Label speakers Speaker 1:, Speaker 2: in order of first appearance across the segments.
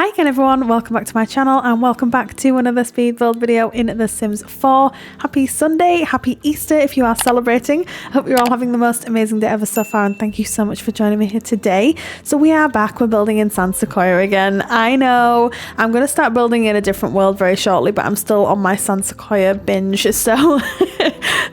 Speaker 1: Hi again everyone, welcome back to my channel and welcome back to another speed build video in The Sims 4. Happy Sunday, happy Easter if you are celebrating. I hope you're all having the most amazing day ever so far and thank you so much for joining me here today. So we are back, we're building in Sequoia again. I know, I'm going to start building in a different world very shortly, but I'm still on my Sequoia binge. So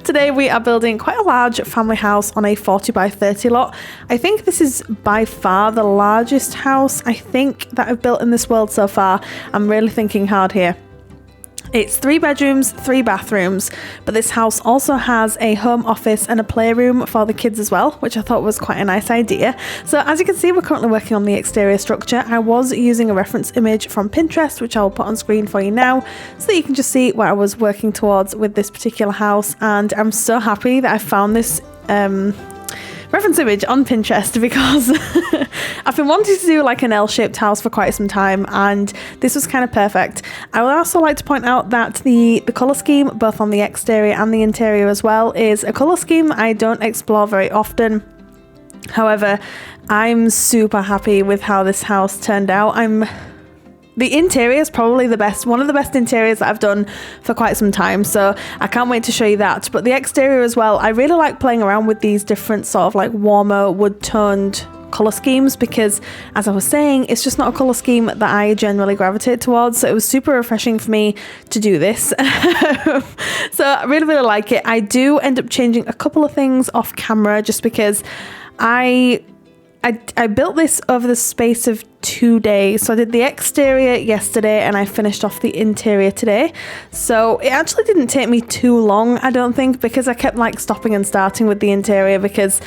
Speaker 1: today we are building quite a large family house on a 40 by 30 lot. I think this is by far the largest house I think that I've built in this world so far. I'm really thinking hard here. It's 3 bedrooms, 3 bathrooms, but this house also has a home office and a playroom for the kids as well, which I thought was quite a nice idea. So as you can see, we're currently working on the exterior structure. I was using a reference image from Pinterest, which I'll put on screen for you now, so that you can just see what I was working towards with this particular house. And I'm so happy that I found this reference image on Pinterest because I've been wanting to do like an L-shaped house for quite some time and this was kind of perfect. I would also like to point out that the colour scheme, both on the exterior and the interior as well, is a colour scheme I don't explore very often. However, I'm super happy with how this house turned out. The interior is probably the best, one of the best interiors that I've done for quite some time, so I can't wait to show you that. But the exterior as well, I really like playing around with these different sort of like warmer wood toned colour schemes because, as I was saying, it's just not a colour scheme that I generally gravitate towards, so it was super refreshing for me to do this. So I really like it. I do end up changing a couple of things off camera just because I built this over the space of 2 days. So I did the exterior yesterday and I finished off the interior today. So it actually didn't take me too long, I don't think, because I kept like stopping and starting with the interior because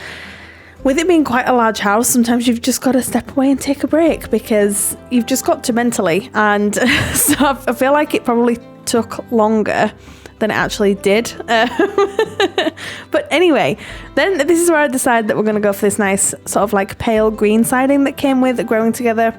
Speaker 1: with it being quite a large house, sometimes you've just got to step away and take a break because you've just got to mentally. And so I feel like it probably took longer than it actually did. But anyway, then this is where I decided that we're going to go for this nice sort of like pale green siding that came with Growing Together,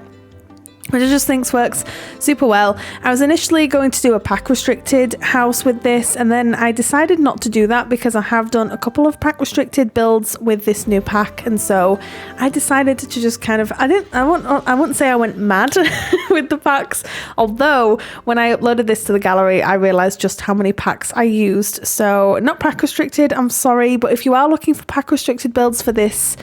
Speaker 1: which I just think works super well. I was initially going to do a pack restricted house with this, and then I decided not to do that because I have done a couple of pack restricted builds with this new pack, and so I decided to just kind of, I wouldn't say I went mad with the packs, although when I uploaded this to the gallery I realized just how many packs I used. So not pack restricted, I'm sorry, but if you are looking for pack restricted builds for this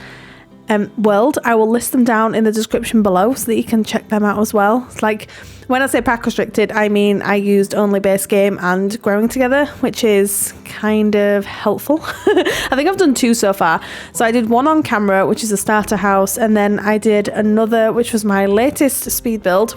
Speaker 1: world, I will list them down in the description below so that you can check them out as well. It's like, when I say pack restricted, I mean I used only base game and Growing Together, which is kind of helpful. I think I've done 2 so far. So I did one on camera, which is a starter house, and then I did another, which was my latest speed build.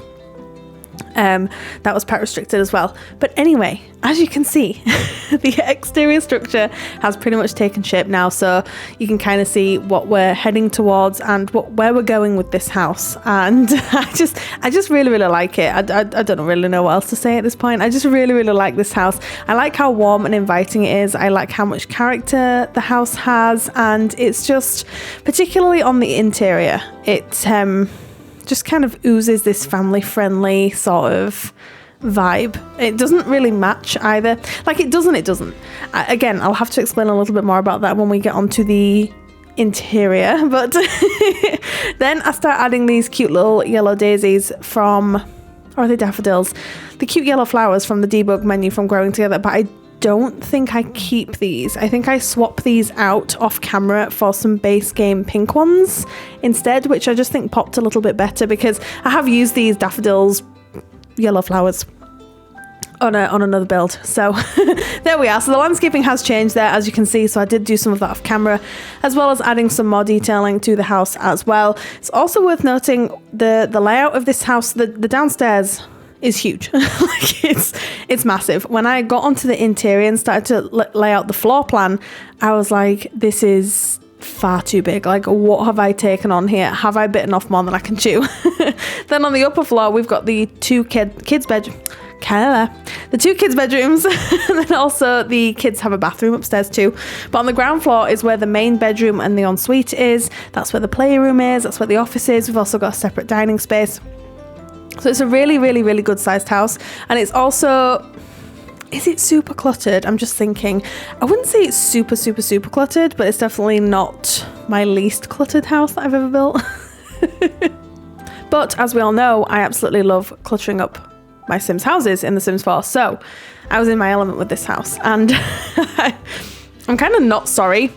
Speaker 1: That was pack restricted as well. But anyway, as you can see, the exterior structure has pretty much taken shape now, so you can kind of see what we're heading towards and where we're going with this house. And I just really like it. I don't really know what else to say at this point. I just really like this house. I like how warm and inviting it is. I like how much character the house has, and it's just, particularly on the interior, it just kind of oozes this family-friendly sort of vibe. It doesn't really match either. Like, it doesn't. Again, I'll have to explain a little bit more about that when we get onto the interior. But then I start adding these cute little yellow daisies from, or are they daffodils? The cute yellow flowers from the debug menu from Growing Together, but I don't think I keep these. I think I swap these out off camera for some base game pink ones instead, which I just think popped a little bit better because I have used these daffodils yellow flowers on another build. So there we are. So the landscaping has changed there, as you can see, so I did do some of that off camera, as well as adding some more detailing to the house as well. It's also worth noting the layout of this house. The downstairs is huge. Like, it's massive. When I got onto the interior and started to lay out the floor plan, I was like, this is far too big. Like, what have I taken on here? Have I bitten off more than I can chew? Then on the upper floor we've got the 2 kids bedrooms, and then also the kids have a bathroom upstairs too. But on the ground floor is where the main bedroom and the ensuite is. That's where the playroom is. That's where the office is. We've also got a separate dining space. So it's a really good sized house, and it's also, is it super cluttered? I'm just thinking. I wouldn't say it's super cluttered, but it's definitely not my least cluttered house that I've ever built. But as we all know, I absolutely love cluttering up my Sims houses in The Sims 4. So I was in my element with this house, and I'm kind of not sorry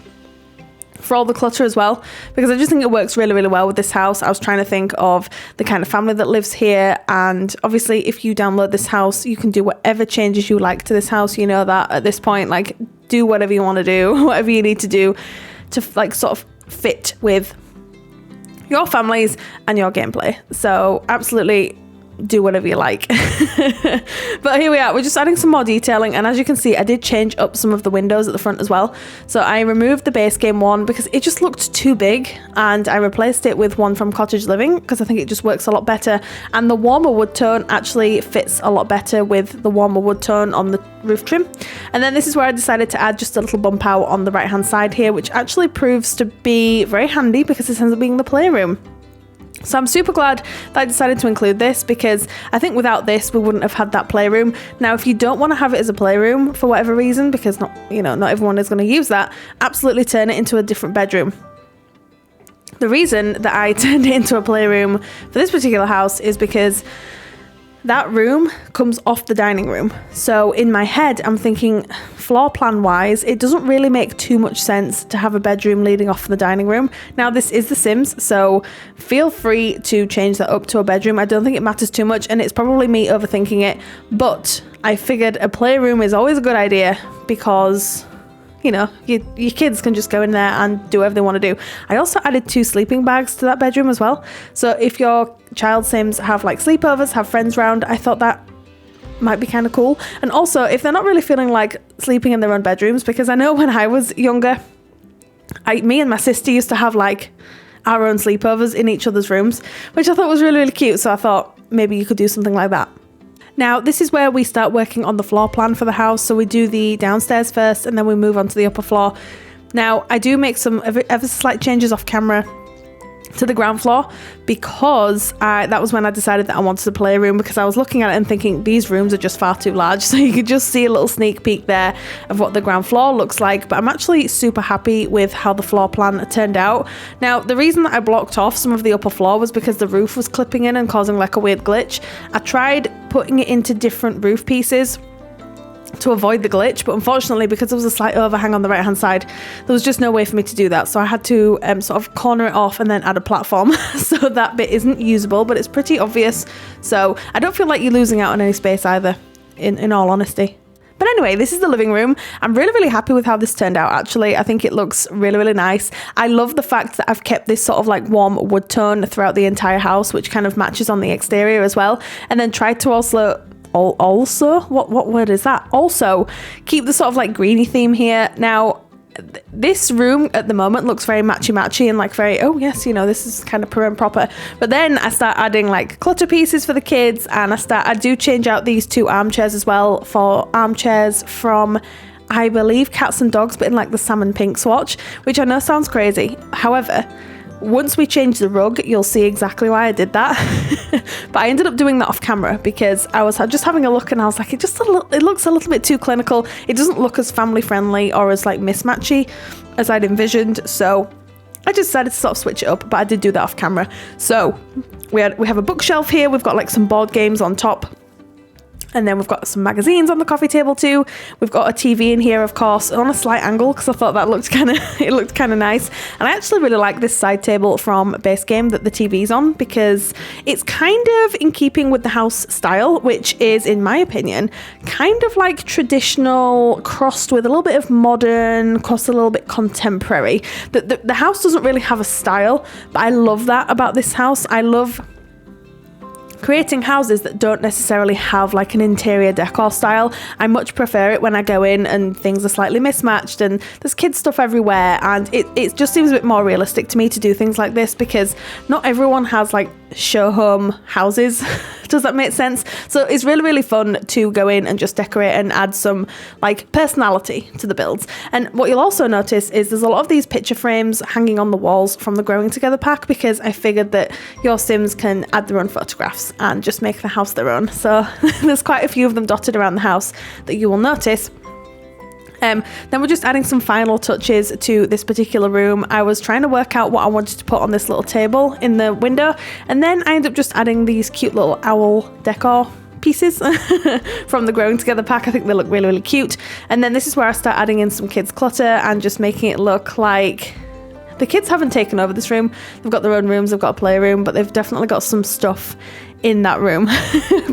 Speaker 1: for all the clutter as well, because I just think it works really, really well with this house. I was trying to think of the kind of family that lives here, and obviously if you download this house, you can do whatever changes you like to this house. You know that at this point, like, do whatever you want to do, whatever you need to do to like sort of fit with your families and your gameplay. So absolutely do whatever you like. But here we are, we're just adding some more detailing, and as you can see, I did change up some of the windows at the front as well. So I removed the base game one because it just looked too big, and I replaced it with one from Cottage Living because I think it just works a lot better, and the warmer wood tone actually fits a lot better with the warmer wood tone on the roof trim. And then this is where I decided to add just a little bump out on the right hand side here, which actually proves to be very handy because this ends up being the playroom. So I'm super glad that I decided to include this, because I think without this we wouldn't have had that playroom. Now if you don't want to have it as a playroom for whatever reason, because not everyone is going to use that, absolutely turn it into a different bedroom. The reason that I turned it into a playroom for this particular house is because that room comes off the dining room. So in my head, I'm thinking floor plan wise, it doesn't really make too much sense to have a bedroom leading off the dining room. Now this is The Sims, so feel free to change that up to a bedroom. I don't think it matters too much, and it's probably me overthinking it, but I figured a playroom is always a good idea because, you know, your kids can just go in there and do whatever they want to do. I also added 2 sleeping bags to that bedroom as well. So if your child Sims have like sleepovers, have friends round, I thought that might be kind of cool. And also if they're not really feeling like sleeping in their own bedrooms, because I know when I was younger, me and my sister used to have like our own sleepovers in each other's rooms, which I thought was really, really cute. So I thought maybe you could do something like that. Now, this is where we start working on the floor plan for the house. So we do the downstairs first, and then we move on to the upper floor. Now, I do make some ever slight changes off camera to the ground floor, because that was when I decided that I wanted a playroom, because I was looking at it and thinking these rooms are just far too large. So you could just see a little sneak peek there of what the ground floor looks like. But I'm actually super happy with how the floor plan turned out. Now, the reason that I blocked off some of the upper floor was because the roof was clipping in and causing like a weird glitch. I tried putting it into different roof pieces to avoid the glitch, but unfortunately, because there was a slight overhang on the right hand side, there was just no way for me to do that. So I had to sort of corner it off and then add a platform so that bit isn't usable, but it's pretty obvious. So I don't feel like you're losing out on any space either, in all honesty. But anyway, this is the living room. I'm really, really happy with how this turned out, actually. I think it looks really, really nice. I love the fact that I've kept this sort of like warm wood tone throughout the entire house, which kind of matches on the exterior as well. And then tried to also what word is that? Also keep the sort of like greeny theme here. Now this room at the moment looks very matchy and like very, oh yes, you know, this is kind of prim and proper. But then I start adding like clutter pieces for the kids, and I do change out these 2 armchairs as well for armchairs from, I believe, Cats and Dogs, but in like the salmon pink swatch, which I know sounds crazy. However, once we change the rug, you'll see exactly why I did that. But I ended up doing that off camera because I was just having a look and I was like, it looks a little bit too clinical. It doesn't look as family friendly or as like mismatchy as I'd envisioned. So I just decided to sort of switch it up, but I did do that off camera. So we have a bookshelf here. We've got like some board games on top. And then we've got some magazines on the coffee table too. We've got a TV in here, of course, on a slight angle because I thought that looked kind of nice. And I actually really like this side table from Base Game that the TV's on, because it's kind of in keeping with the house style, which is, in my opinion, kind of like traditional crossed with a little bit of modern, crossed a little bit contemporary. The house doesn't really have a style, but I love that about this house. I love creating houses that don't necessarily have like an interior decor style. I much prefer it when I go in and things are slightly mismatched and there's kids stuff everywhere, and it just seems a bit more realistic to me to do things like this, because not everyone has like show home houses. Does that make sense? So it's really, really fun to go in and just decorate and add some like personality to the builds. And what you'll also notice is there's a lot of these picture frames hanging on the walls from the Growing Together pack, because I figured that your Sims can add their own photographs and just make the house their own. So there's quite a few of them dotted around the house that you will notice. Then we're just adding some final touches to this particular room. I was trying to work out what I wanted to put on this little table in the window, and then I ended up just adding these cute little owl decor pieces from the Growing Together pack. I think they look really, really cute. And then this is where I start adding in some kids clutter and just making it look like the kids haven't taken over this room. They've got their own rooms, they've got a playroom, but they've definitely got some stuff in that room.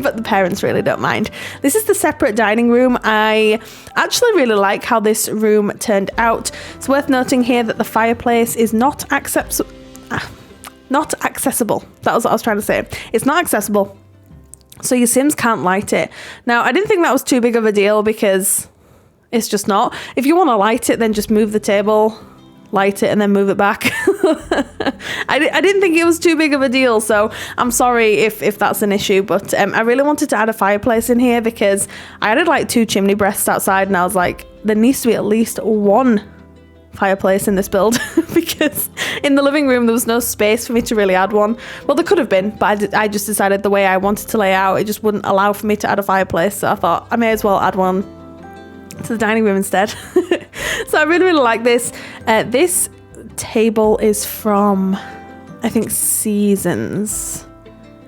Speaker 1: But the parents really don't mind. This is the separate dining room. I actually really like how this room turned out. It's worth noting here that the fireplace is not accessible. That was what I was trying to say. It's not accessible, so your Sims can't light it. Now, I didn't think that was too big of a deal because it's just not. If you want to light it, then just move the table, light it, and then move it back. I didn't think it was too big of a deal, so I'm sorry if that's an issue, but I really wanted to add a fireplace in here because I added like 2 chimney breasts outside, and I was like, there needs to be at least one fireplace in this build because in the living room there was no space for me to really add one. Well, there could have been, but I just decided the way I wanted to lay out, it just wouldn't allow for me to add a fireplace, so I thought I may as well add one to the dining room instead. So I really, really like this. This table is from, I think, Seasons,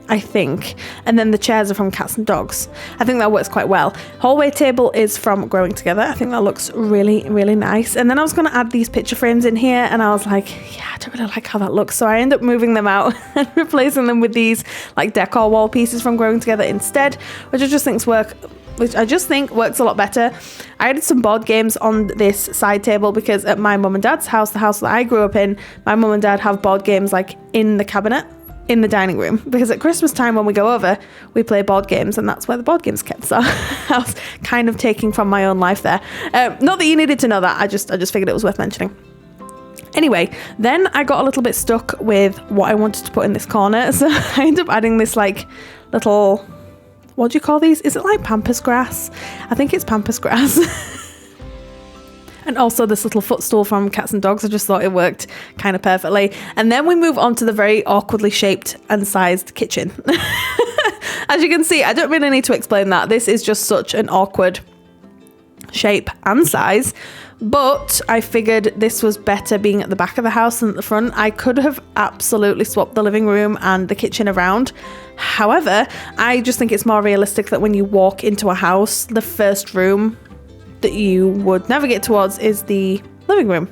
Speaker 1: and then the chairs are from Cats and Dogs. I think that works quite well. Hallway table is from Growing Together. I think that looks really, really nice. And then I was going to add these picture frames in here, and I was like, yeah, I don't really like how that looks, so I end up moving them out and replacing them with these like decor wall pieces from Growing Together instead, which I just think works a lot better. I added some board games on this side table because at my mum and dad's house, the house that I grew up in, my mum and dad have board games like in the cabinet in the dining room, because at Christmas time when we go over, we play board games, and that's where the board games kept. So I was kind of taking from my own life there. Not that you needed to know that, I just figured it was worth mentioning. Anyway, then I got a little bit stuck with what I wanted to put in this corner, so I ended up adding this like little, what do you call these? Is it like pampas grass? I think it's pampas grass. And also this little footstool from Cats and Dogs. I just thought it worked kind of perfectly. And then we move on to the very awkwardly shaped and sized kitchen. As you can see, I don't really need to explain that. This is just such an awkward shape and size. But I figured this was better being at the back of the house than at the front. I could have absolutely swapped the living room and the kitchen around. However, I just think it's more realistic that when you walk into a house, the first room that you would navigate towards is the living room.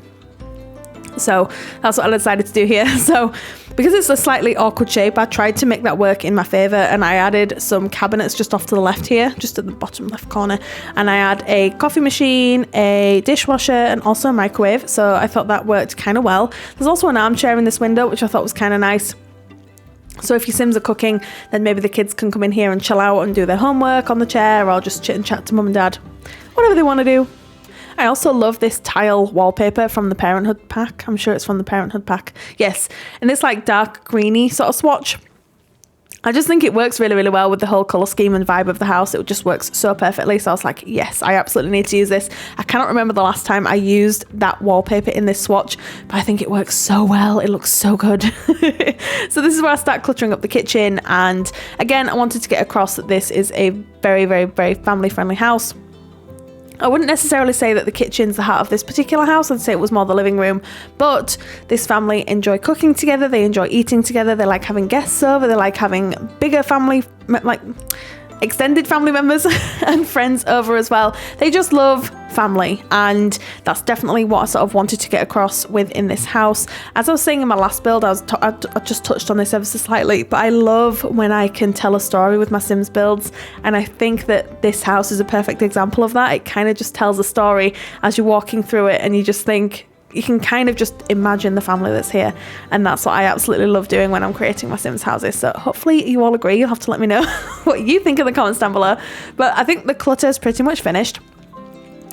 Speaker 1: So that's what I decided to do here. So because it's a slightly awkward shape, I tried to make that work in my favor, and I added some cabinets just off to the left here, just at the bottom left corner, and I add a coffee machine, a dishwasher, and also a microwave. So I thought that worked kind of well. There's also an armchair in this window, which I thought was kind of nice. So if your Sims are cooking, then maybe the kids can come in here and chill out and do their homework on the chair, or just chit and chat to mum and dad, whatever they want to do. I also love this tile wallpaper from the Parenthood pack. I'm sure it's from the Parenthood pack. Yes, and this like dark greeny sort of swatch. I just think it works really, really well with the whole colour scheme and vibe of the house. It just works so perfectly. So I was like, yes, I absolutely need to use this. I cannot remember the last time I used that wallpaper in this swatch, but I think it works so well. It looks so good. So this is where I start cluttering up the kitchen. And again, I wanted to get across that this is a very, very, very family-friendly house. I wouldn't necessarily say that the kitchen's the heart of this particular house. I'd say it was more the living room. But this family enjoy cooking together. They enjoy eating together. They like having guests over. They like having bigger family, like extended family members and friends over as well. They just love family, and that's definitely what I sort of wanted to get across within this house. As I was saying in my last build, I just touched on this ever so slightly, but I love when I can tell a story with my Sims builds, and I think that this house is a perfect example of that. It kind of just tells a story as you're walking through it, and you just think, you can kind of just imagine the family that's here, and that's what I absolutely love doing when I'm creating my Sims houses. So hopefully you all agree. You'll have to let me know what you think in the comments down below. But I think the clutter is pretty much finished.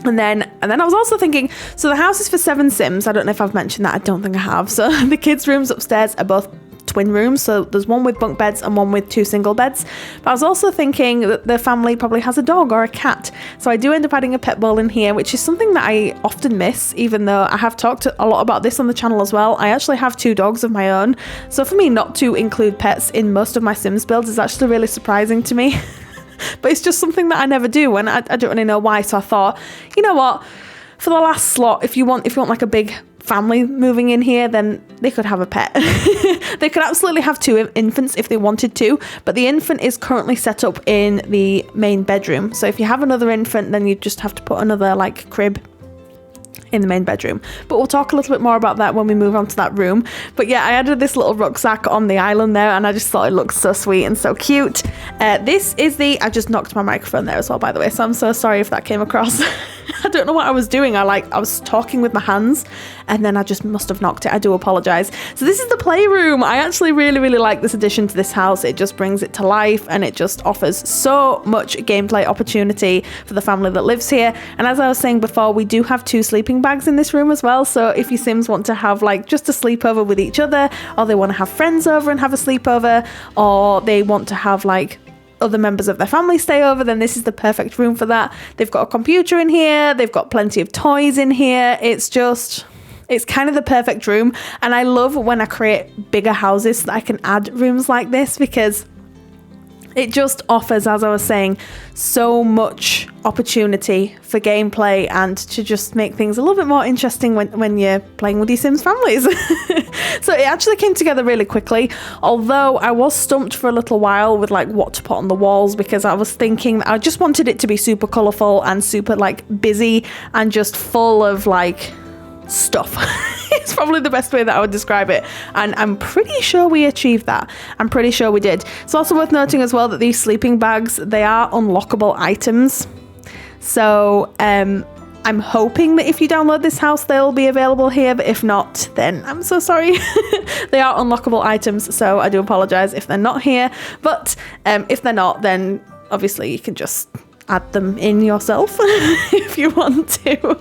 Speaker 1: And then I was also thinking, so the house is for 7 Sims. I don't know if I've mentioned that. I don't think I have. So the kids' rooms upstairs are both twin rooms, so there's one with bunk beds and one with 2 single beds. But I was also thinking that the family probably has a dog or a cat, so I do end up adding a pet bowl in here, which is something that I often miss, even though I have talked a lot about this on the channel as well. I actually have 2 dogs of my own, so for me not to include pets in most of my Sims builds is actually really surprising to me. But it's just something that I never do, and I don't really know why. So I thought, you know what, for the last slot, if you want like a big family moving in here, then they could have a pet. They could absolutely have 2 infants if they wanted to, but the infant is currently set up in the main bedroom. So if you have another infant, then you just have to put another like crib in the main bedroom. But we'll talk a little bit more about that when we move on to that room. But yeah, I added this little rucksack on the island there, and I just thought it looked so sweet and so cute. This is I just knocked my microphone there as well, by the way, so I'm so sorry if that came across. I don't know what I was doing. I was talking with my hands and then I just must have knocked it. I do apologize. So this is the playroom. I actually really like this addition to this house. It just brings it to life, and it just offers so much gameplay opportunity for the family that lives here. And as I was saying before, we do have 2 sleeping bags in this room as well. So if your Sims want to have like just a sleepover with each other, or they want to have friends over and have a sleepover, or they want to have like other members of their family stay over, then this is the perfect room for that. They've got a computer in here, they've got plenty of toys in here. It's kind of the perfect room, and I love when I create bigger houses so that I can add rooms like this, because it just offers, as I was saying, so much opportunity for gameplay and to just make things a little bit more interesting when you're playing with your Sims families. So it actually came together really quickly, although I was stumped for a little while with like what to put on the walls, because I was thinking that I just wanted it to be super colourful and super like busy and just full of like stuff. It's probably the best way that I would describe it, and I'm pretty sure we achieved that. I'm pretty sure we did. It's also worth noting as well that these sleeping bags, they are unlockable items. So I'm hoping that if you download this house, they'll be available here, but if not, then I'm so sorry. They are unlockable items, so I do apologize if they're not here, but if they're not, then obviously you can just add them in yourself if you want to.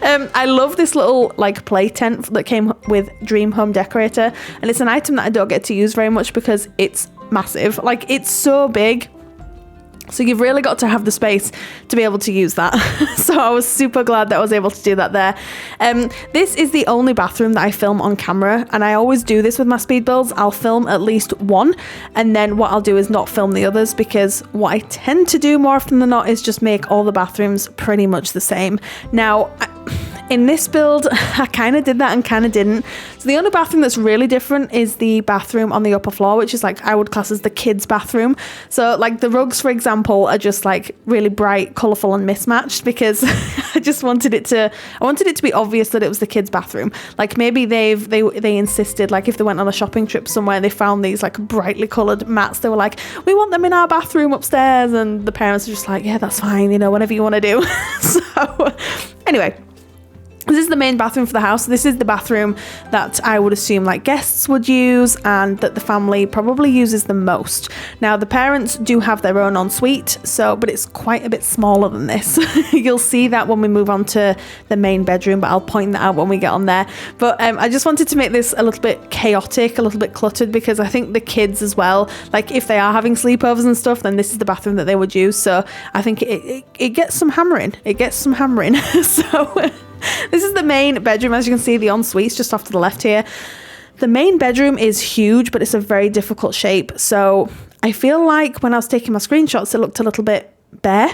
Speaker 1: I love this little like play tent that came with Dream Home Decorator, and it's an item that I don't get to use very much because it's massive. Like, it's so big, so you've really got to have the space to be able to use that. So I was super glad that I was able to do that there. This is the only bathroom that I film on camera, and I always do this with my speed builds. I'll film at least one, and then what I'll do is not film the others, because what I tend to do more often than not is just make all the bathrooms pretty much the same. Now, in this build, I kind of did that and kind of didn't. So the only bathroom that's really different is the bathroom on the upper floor, which is like I would class as the kids' bathroom. So like the rugs, for example, are just like really bright, colourful and mismatched, because I just wanted it to be obvious that it was the kids' bathroom. Like maybe they insisted, like if they went on a shopping trip somewhere, they found these like brightly coloured mats. They were like, we want them in our bathroom upstairs, and the parents are just like, yeah, that's fine, whatever you want to do. So anyway, this is the main bathroom for the house. This is the bathroom that I would assume like guests would use, and that the family probably uses the most. Now, the parents do have their own ensuite, but it's quite a bit smaller than this. You'll see that when we move on to the main bedroom, but I'll point that out when we get on there. But I just wanted to make this a little bit chaotic, a little bit cluttered, because I think the kids as well, like if they are having sleepovers and stuff, then this is the bathroom that they would use. So I think it gets some hammering. So this is the main bedroom. As you can see, the ensuite's just off to the left here. The main bedroom is huge, but it's a very difficult shape. So I feel like when I was taking my screenshots, it looked a little bit bare.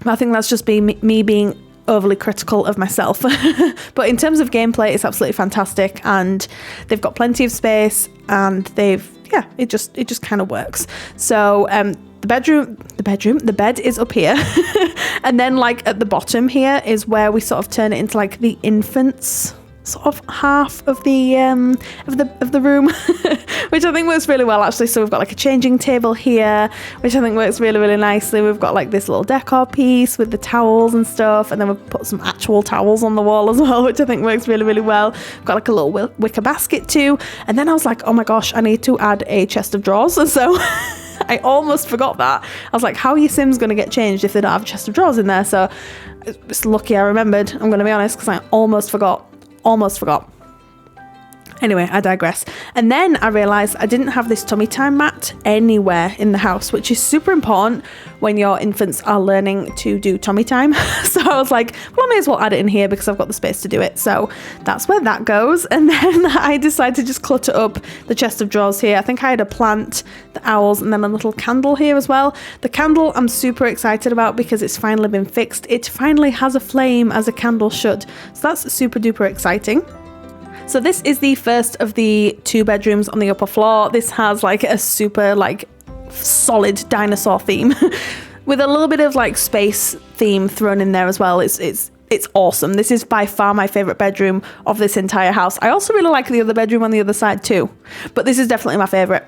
Speaker 1: I think that's just me being overly critical of myself. But in terms of gameplay, it's absolutely fantastic, and they've got plenty of space, and it just kind of works. So the bed is up here. And then like at the bottom here is where we sort of turn it into like the infants sort of half of the room, which I think works really well actually. So we've got like a changing table here, which I think works really nicely. We've got like this little decor piece with the towels and stuff, and then we've put some actual towels on the wall as well, which I think works really well. We've got like a little wicker basket too, and then I was like, oh my gosh, I need to add a chest of drawers. And so I almost forgot that. I was like, how are your Sims going to get changed if they don't have a chest of drawers in there? So it's lucky I remembered, I'm going to be honest, because I almost forgot. Anyway, I digress. And then I realised I didn't have this tummy time mat anywhere in the house, which is super important when your infants are learning to do tummy time. So I was like, well, I may as well add it in here because I've got the space to do it. So that's where that goes. And then I decided to just clutter up the chest of drawers here. I think I had a plant, the owls, and then a little candle here as well. The candle I'm super excited about because it's finally been fixed. It finally has a flame as a candle should. So that's super duper exciting. So this is the first of the 2 bedrooms on the upper floor. This has like a super like solid dinosaur theme with a little bit of like space theme thrown in there as well. It's awesome. This is by far my favorite bedroom of this entire house. I also really like the other bedroom on the other side too, but this is definitely my favorite.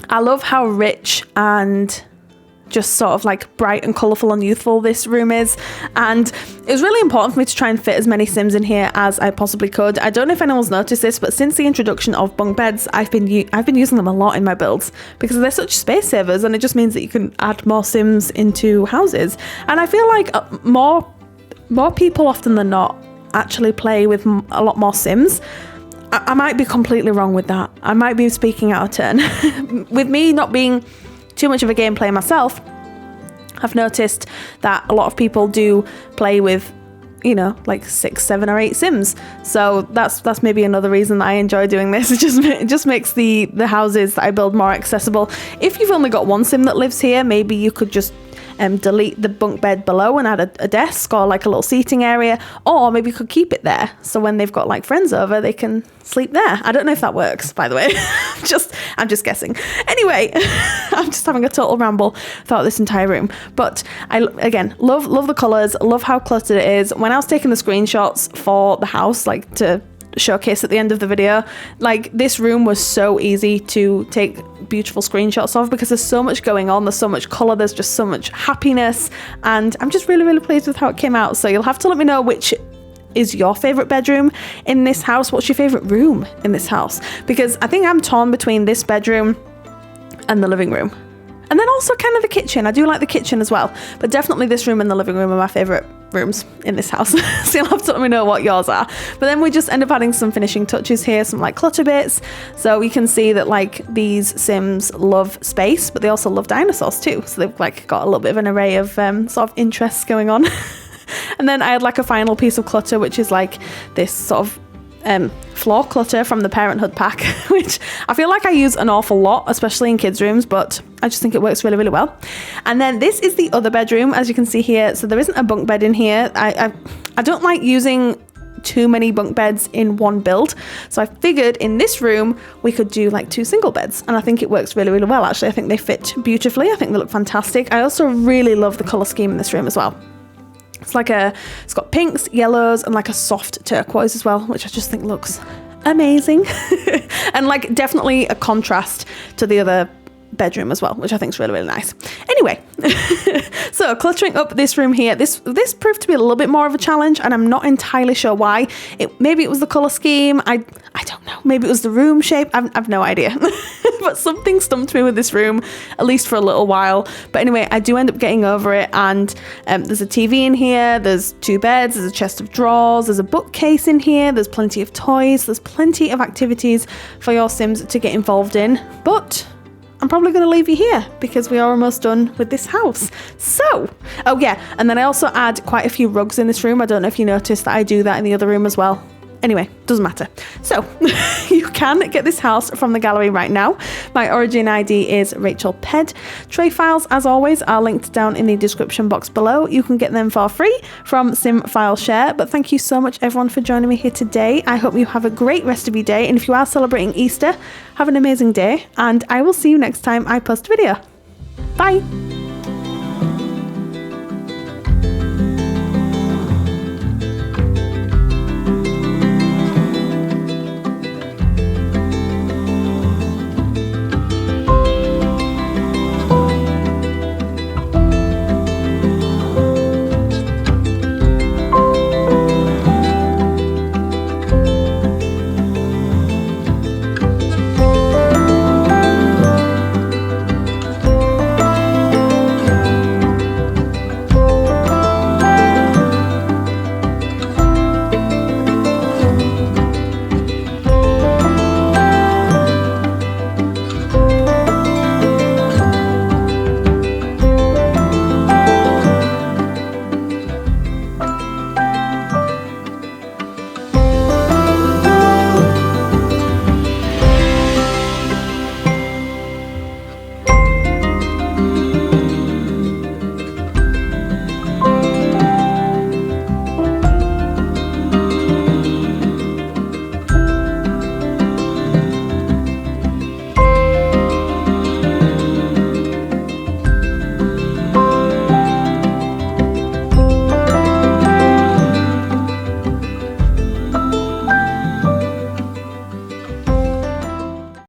Speaker 1: I love how rich and just sort of like bright and colourful and youthful this room is, and it was really important for me to try and fit as many Sims in here as I possibly could. I don't know if anyone's noticed this, but since the introduction of bunk beds, I've been using them a lot in my builds because they're such space savers, and it just means that you can add more Sims into houses. And I feel like more people often than not actually play with a lot more Sims. I might be completely wrong with that. I might be speaking out of turn. With me not being too much of a game player myself, I've noticed that a lot of people do play with, you know, like 6, 7 or 8 Sims. So that's maybe another reason that I enjoy doing this. It just makes the houses that I build more accessible. If you've only got 1 Sim that lives here, maybe you could just delete the bunk bed below and add a desk or like a little seating area, or maybe you could keep it there so when they've got like friends over they can sleep there. I don't know if that works, by the way. I'm just guessing. Anyway, I'm just having a total ramble throughout this entire room, but I again love the colors, love how cluttered it is. When I was taking the screenshots for the house, like to showcase at the end of the video, like this room was so easy to take beautiful screenshots of because there's so much going on, there's so much color, there's just so much happiness, and I'm just really pleased with how it came out. So you'll have to let me know which is your favorite bedroom in this house. What's your favorite room in this house? Because I think I'm torn between this bedroom and the living room, and then also kind of the kitchen. I do like the kitchen as well, but definitely this room and the living room are my favorite rooms in this house. So you'll have to let me know what yours are. But then we just end up adding some finishing touches here, some like clutter bits, so you can see that like these Sims love space, but they also love dinosaurs too, so they've like got a little bit of an array of sort of interests going on. And then I had like a final piece of clutter, which is like this sort of floor clutter from the Parenthood pack, which I feel like I use an awful lot, especially in kids' rooms, but I just think it works really well. And then this is the other bedroom, as you can see here. So there isn't a bunk bed in here. I don't like using too many bunk beds in one build, so I figured in this room we could do like 2 single beds, and I think it works really well. Actually, I think they fit beautifully. I think they look fantastic. I also really love the color scheme in this room as well. It's got pinks, yellows, and like a soft turquoise as well, which I just think looks amazing. And like definitely a contrast to the other bedroom as well, which I think is really nice. Anyway, so cluttering up this room here, this proved to be a little bit more of a challenge, and I'm not entirely sure why. Maybe it was the color scheme. I don't know. Maybe it was the room shape. I've no idea. But something stumped me with this room, at least for a little while. But anyway, I do end up getting over it, and there's a TV in here, there's 2 beds, there's a chest of drawers, there's a bookcase in here, there's plenty of toys, there's plenty of activities for your Sims to get involved in. But I'm probably going to leave you here because we are almost done with this house. So, oh yeah, and then I also add quite a few rugs in this room. I don't know if you noticed that I do that in the other room as well. Anyway, doesn't matter. So you can get this house from the gallery right now. My origin ID is RachelPedd. Tray files, as always, are linked down in the description box below. You can get them for free from SimFileShare. But thank you so much, everyone, for joining me here today. I hope you have a great rest of your day. And if you are celebrating Easter, have an amazing day. And I will see you next time I post a video. Bye.